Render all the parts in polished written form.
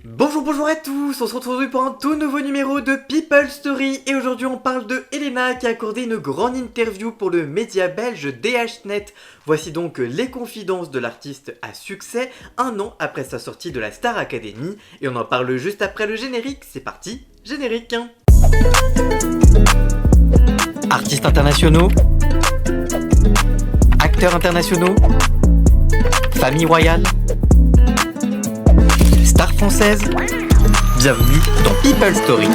Bonjour à tous, on se retrouve aujourd'hui pour un tout nouveau numéro de People Story et aujourd'hui on parle de Elena qui a accordé une grande interview pour le média belge DHnet. Voici donc les confidences de l'artiste à succès un an après sa sortie de la Star Academy et on en parle juste après le générique. C'est parti, générique. Artistes internationaux, acteurs internationaux, famille royale, stars françaises, bienvenue dans People Story.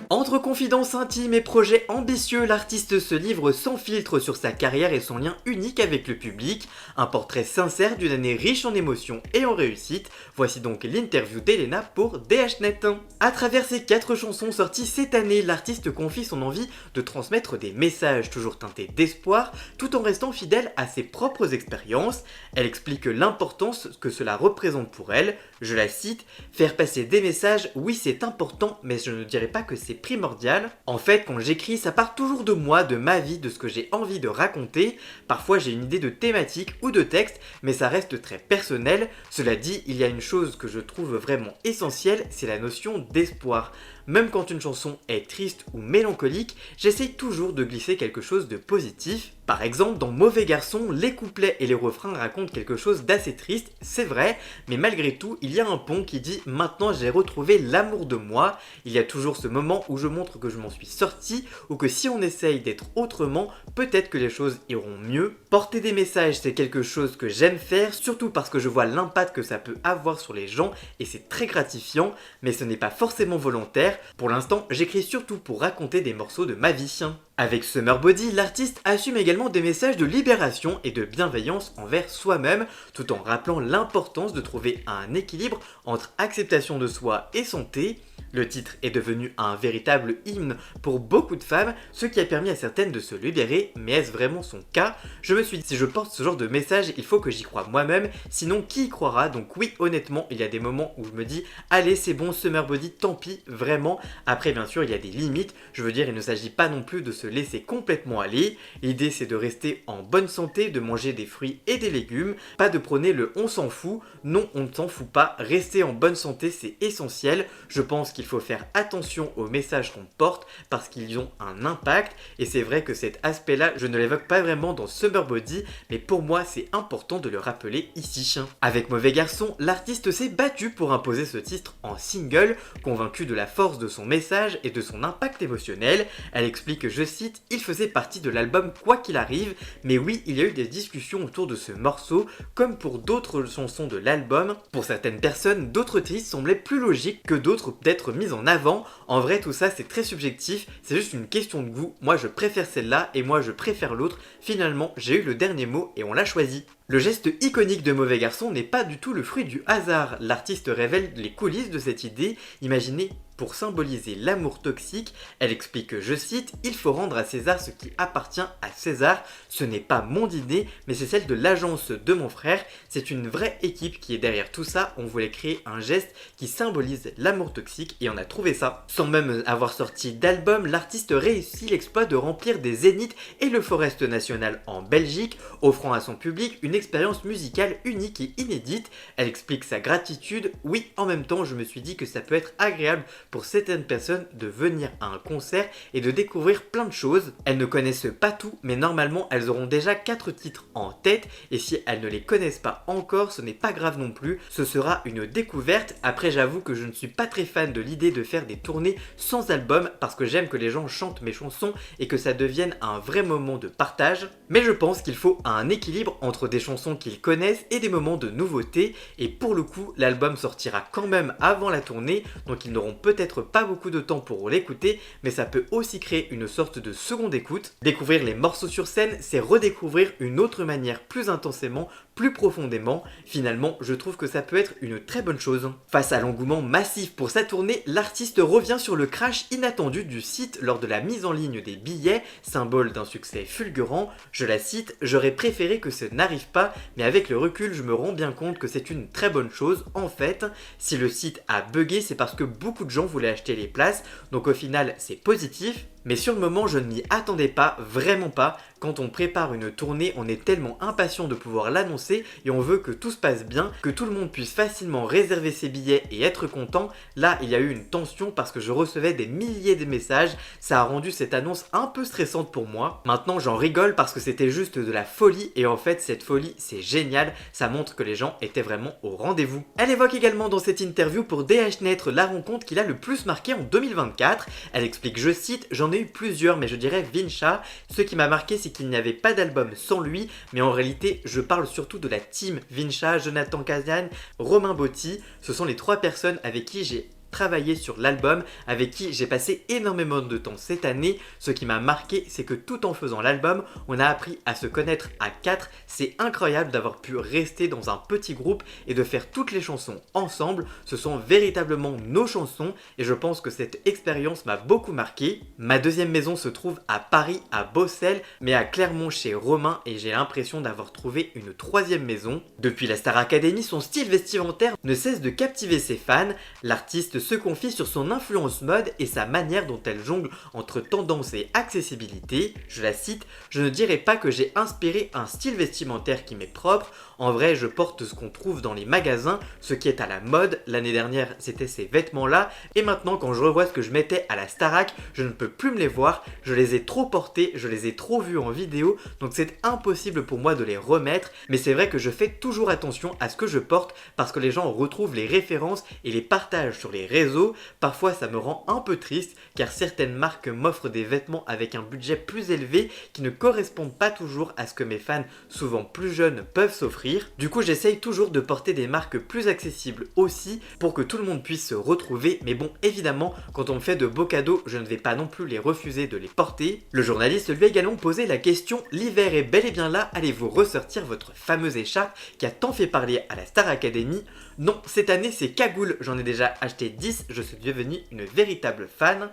Entre confidences intimes et projets ambitieux, l'artiste se livre sans filtre sur sa carrière et son lien unique avec le public. Un portrait sincère d'une année riche en émotions et en réussite. Voici donc l'interview d'Elena pour DHnet. À travers ses 4 chansons sorties cette année, l'artiste confie son envie de transmettre des messages toujours teintés d'espoir, tout en restant fidèle à ses propres expériences. Elle explique l'importance que cela représente pour elle. Je la cite, « Faire passer des messages, oui c'est important, mais je ne dirais pas que c'est primordial. En fait, quand j'écris, ça part toujours de moi, de ma vie, de ce que j'ai envie de raconter. Parfois, j'ai une idée de thématique ou de texte, mais ça reste très personnel. Cela dit, il y a une chose que je trouve vraiment essentielle, c'est la notion d'espoir. Même quand une chanson est triste ou mélancolique, j'essaye toujours de glisser quelque chose de positif. Par exemple, dans Mauvais Garçon, les couplets et les refrains racontent quelque chose d'assez triste, c'est vrai, mais malgré tout, il y a un pont qui dit « Maintenant j'ai retrouvé l'amour de moi ». Il y a toujours ce moment où je montre que je m'en suis sorti, ou que si on essaye d'être autrement, peut-être que les choses iront mieux. Porter des messages, c'est quelque chose que j'aime faire, surtout parce que je vois l'impact que ça peut avoir sur les gens, et c'est très gratifiant, mais ce n'est pas forcément volontaire. Pour l'instant, j'écris surtout pour raconter des morceaux de ma vie. Avec Summer Body, l'artiste assume également des messages de libération et de bienveillance envers soi-même, tout en rappelant l'importance de trouver un équilibre entre acceptation de soi et santé. Le titre est devenu un véritable hymne pour beaucoup de femmes, ce qui a permis à certaines de se libérer, mais est-ce vraiment son cas? Je me suis dit, si je porte ce genre de message, il faut que j'y croie moi-même, sinon qui y croira? Donc oui, honnêtement, il y a des moments où je me dis, allez c'est bon Summer Body, tant pis, vraiment. Après bien sûr, il y a des limites, je veux dire, il ne s'agit pas non plus de se laisser complètement aller. L'idée c'est de rester en bonne santé, de manger des fruits et des légumes, pas de prôner le on s'en fout, non on ne s'en fout pas, rester en bonne santé c'est essentiel. Je pense qu'il faut faire attention aux messages qu'on porte parce qu'ils ont un impact et c'est vrai que cet aspect là je ne l'évoque pas vraiment dans Summer Body, mais pour moi c'est important de le rappeler ici. Avec Mauvais Garçon, l'artiste s'est battu pour imposer ce titre en single, convaincue de la force de son message et de son impact émotionnel. Elle explique, je cite, « Il faisait partie de l'album quoi qu'il arrive, mais oui il y a eu des discussions autour de ce morceau comme pour d'autres chansons de l'album. Pour certaines personnes, d'autres titres semblaient plus logiques que d'autres d'être mises en avant. En vrai tout ça c'est très subjectif, c'est juste une question de goût. Moi je préfère celle-là et moi je préfère l'autre. Finalement j'ai eu le dernier mot et on l'a choisi. » Le geste iconique de Mauvais Garçon n'est pas du tout le fruit du hasard. L'artiste révèle les coulisses de cette idée, imaginée pour symboliser l'amour toxique. Elle explique, je cite, « Il faut rendre à César ce qui appartient à César. Ce n'est pas mon idée, mais c'est celle de l'agence de mon frère. C'est une vraie équipe qui est derrière tout ça. On voulait créer un geste qui symbolise l'amour toxique et on a trouvé ça. » Sans même avoir sorti d'album, l'artiste réussit l'exploit de remplir des zéniths et le Forest National en Belgique, offrant à son public une expérience musicale unique et inédite. Elle explique sa gratitude. « Oui, en même temps, je me suis dit que ça peut être agréable pour certaines personnes de venir à un concert et de découvrir plein de choses. Elles ne connaissent pas tout, mais normalement elles auront déjà 4 titres en tête et si elles ne les connaissent pas encore, ce n'est pas grave non plus, ce sera une découverte. Après j'avoue que je ne suis pas très fan de l'idée de faire des tournées sans album parce que j'aime que les gens chantent mes chansons et que ça devienne un vrai moment de partage, mais je pense qu'il faut un équilibre entre des chansons qu'ils connaissent et des moments de nouveauté et pour le coup l'album sortira quand même avant la tournée, donc ils n'auront peut-être pas beaucoup de temps pour l'écouter, mais ça peut aussi créer une sorte de seconde écoute. Découvrir les morceaux sur scène, c'est redécouvrir une autre manière plus intensément, plus profondément. Finalement, je trouve que ça peut être une très bonne chose. Face à l'engouement massif pour sa tournée, l'artiste revient sur le crash inattendu du site lors de la mise en ligne des billets, symbole d'un succès fulgurant. Je la cite, « J'aurais préféré que ça n'arrive pas, mais avec le recul, je me rends bien compte que c'est une très bonne chose. En fait, si le site a bugué, c'est parce que beaucoup de gens voulaient acheter les places, donc au final, c'est positif. » Mais sur le moment, je ne m'y attendais pas, vraiment pas. Quand on prépare une tournée, on est tellement impatient de pouvoir l'annoncer et on veut que tout se passe bien, que tout le monde puisse facilement réserver ses billets et être content. Là, il y a eu une tension parce que je recevais des milliers de messages. Ça a rendu cette annonce un peu stressante pour moi. Maintenant, j'en rigole parce que c'était juste de la folie et en fait, cette folie, c'est génial. Ça montre que les gens étaient vraiment au rendez-vous. Elle évoque également dans cette interview pour DHNet la rencontre qui l'a le plus marqué en 2024. Elle explique, je cite, j'en ai eu plusieurs, mais je dirais Vincha. Ce qui m'a marqué, c'est qu'il n'y avait pas d'album sans lui, mais en réalité, je parle surtout de la team Vincha, Jonathan Kazan, Romain Botti. Ce sont les 3 personnes avec qui j'ai travaillé sur l'album, avec qui j'ai passé énormément de temps cette année. Ce qui m'a marqué, c'est que tout en faisant l'album, on a appris à se connaître à 4. C'est incroyable d'avoir pu rester dans un petit groupe et de faire toutes les chansons ensemble. Ce sont véritablement nos chansons et je pense que cette expérience m'a beaucoup marqué. Ma deuxième maison se trouve à Paris, à Bossel, mais à Clermont chez Romain et j'ai l'impression d'avoir trouvé une 3e maison. Depuis la Star Academy, son style vestimentaire ne cesse de captiver ses fans. L'artiste se confie sur son influence mode et sa manière dont elle jongle entre tendance et accessibilité. Je la cite, je ne dirais pas que j'ai inspiré un style vestimentaire qui m'est propre. En vrai, je porte ce qu'on trouve dans les magasins, ce qui est à la mode. L'année dernière, c'était ces vêtements-là. Et maintenant, quand je revois ce que je mettais à la Starac, je ne peux plus me les voir. Je les ai trop portés, je les ai trop vus en vidéo. Donc c'est impossible pour moi de les remettre. Mais c'est vrai que je fais toujours attention à ce que je porte parce que les gens retrouvent les références et les partagent sur les réseaux. Parfois, ça me rend un peu triste car certaines marques m'offrent des vêtements avec un budget plus élevé qui ne correspondent pas toujours à ce que mes fans, souvent plus jeunes, peuvent s'offrir. Du coup, j'essaye toujours de porter des marques plus accessibles aussi pour que tout le monde puisse se retrouver. Mais bon, évidemment, quand on me fait de beaux cadeaux, je ne vais pas non plus les refuser de les porter. Le journaliste lui a également posé la question, l'hiver est bel et bien là, allez-vous ressortir votre fameuse écharpe qui a tant fait parler à la Star Academy? Non, cette année c'est cagoule, j'en ai déjà acheté 10, je suis devenu une véritable fan.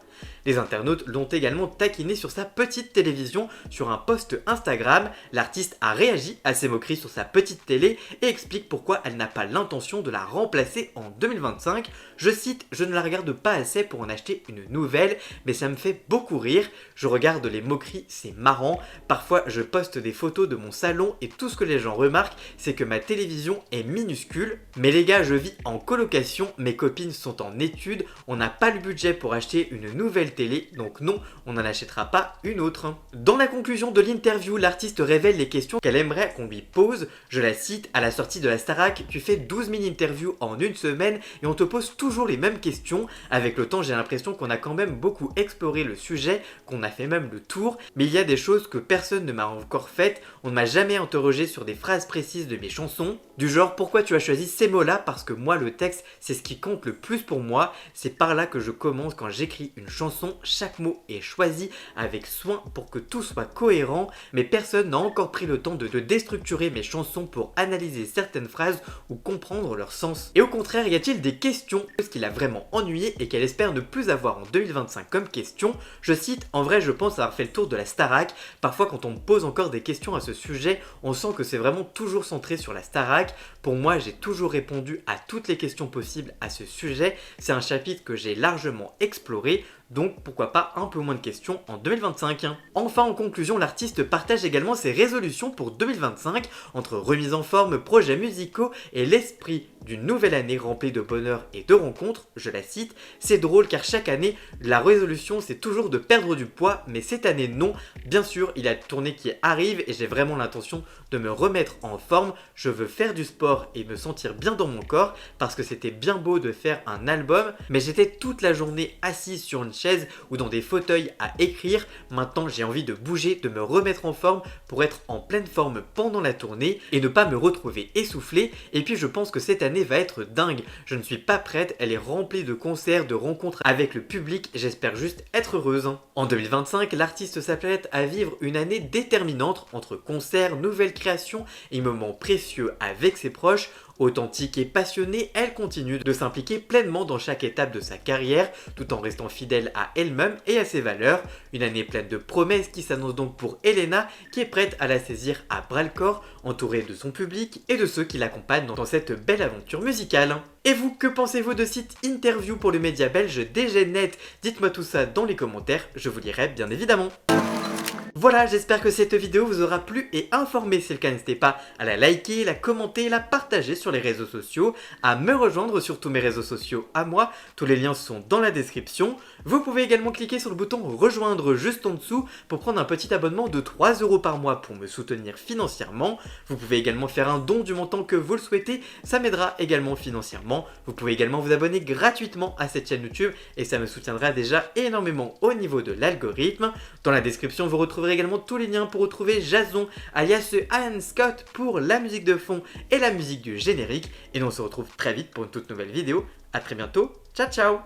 Les internautes l'ont également taquiné sur sa petite télévision. Sur un post Instagram, l'artiste a réagi à ces moqueries sur sa petite télé et explique pourquoi elle n'a pas l'intention de la remplacer en 2025. Je cite, je ne la regarde pas assez pour en acheter une nouvelle, mais ça me fait beaucoup rire. Je regarde les moqueries, c'est marrant. Parfois je poste des photos de mon salon et tout ce que les gens remarquent, c'est que ma télévision est minuscule. Mais les gars, je vis en colocation, mes copines sont en études, on n'a pas le budget pour acheter une nouvelle télé, donc non, on n'en achètera pas une autre. Dans la conclusion de l'interview, l'artiste révèle les questions qu'elle aimerait qu'on lui pose. Je la cite, à la sortie de la Starac, tu fais 12 000 interviews en une semaine et on te pose toujours les mêmes questions. Avec le temps, j'ai l'impression qu'on a quand même beaucoup exploré le sujet, qu'on a fait même le tour, mais il y a des choses que personne ne m'a encore faites. On ne m'a jamais interrogé sur des phrases précises de mes chansons, du genre pourquoi tu as choisi ces mots-là, parce que moi le texte c'est ce qui compte le plus pour moi. C'est par là que je commence quand j'écris une chanson. Chaque mot est choisi avec soin pour que tout soit cohérent, mais personne n'a encore pris le temps de déstructurer mes chansons pour analyser certaines phrases ou comprendre leur sens. Et au contraire, y a-t-il des questions, ce qui l'a vraiment ennuyé et qu'elle espère ne plus avoir en 2025 comme question? Je cite, en vrai je pense avoir fait le tour de la Starac. Parfois quand on me pose encore des questions à ce sujet, on sent que c'est vraiment toujours centré sur la Starac. Pour moi, j'ai toujours répondu à toutes les questions possibles à ce sujet. C'est un chapitre que j'ai largement exploré. Donc pourquoi pas un peu moins de questions en 2025. Enfin, en conclusion, l'artiste partage également ses résolutions pour 2025 entre remise en forme, projets musicaux et l'esprit d'une nouvelle année remplie de bonheur et de rencontres. Je la cite, c'est drôle car chaque année, la résolution c'est toujours de perdre du poids, mais cette année non. Bien sûr, il y a une tournée qui arrive et j'ai vraiment l'intention de me remettre en forme. Je veux faire du sport et me sentir bien dans mon corps parce que c'était bien beau de faire un album, mais j'étais toute la journée assise sur une chaise ou dans des fauteuils à écrire. Maintenant j'ai envie de bouger, de me remettre en forme pour être en pleine forme pendant la tournée et ne pas me retrouver essoufflé. Et puis je pense que cette année va être dingue. Je ne suis pas prête, elle est remplie de concerts, de rencontres avec le public, j'espère juste être heureuse. En 2025, l'artiste s'apprête à vivre une année déterminante entre concerts, nouvelles créations et moments précieux avec ses proches. Authentique et passionnée, elle continue de s'impliquer pleinement dans chaque étape de sa carrière, tout en restant fidèle à elle-même et à ses valeurs. Une année pleine de promesses qui s'annonce donc pour Elena, qui est prête à la saisir à bras-le-corps, entourée de son public et de ceux qui l'accompagnent dans cette belle aventure musicale. Et vous, que pensez-vous de cette interview pour le média belge DGnet? Dites-moi tout ça dans les commentaires, je vous lirai bien évidemment. Voilà, j'espère que cette vidéo vous aura plu et informé. Si c'est le cas, n'hésitez pas à la liker, la commenter, la partager sur les réseaux sociaux, à me rejoindre sur tous mes réseaux sociaux à moi, tous les liens sont dans la description. Vous pouvez également cliquer sur le bouton rejoindre juste en dessous pour prendre un petit abonnement de 3 € par mois pour me soutenir financièrement. Vous pouvez également faire un don du montant que vous le souhaitez, ça m'aidera également financièrement. Vous pouvez également vous abonner gratuitement à cette chaîne YouTube et ça me soutiendra déjà énormément au niveau de l'algorithme. Dans la description, vous retrouverez également tous les liens pour retrouver Jason alias Ian Scott pour la musique de fond et la musique du générique. Et nous on se retrouve très vite pour une toute nouvelle vidéo. A très bientôt, ciao ciao.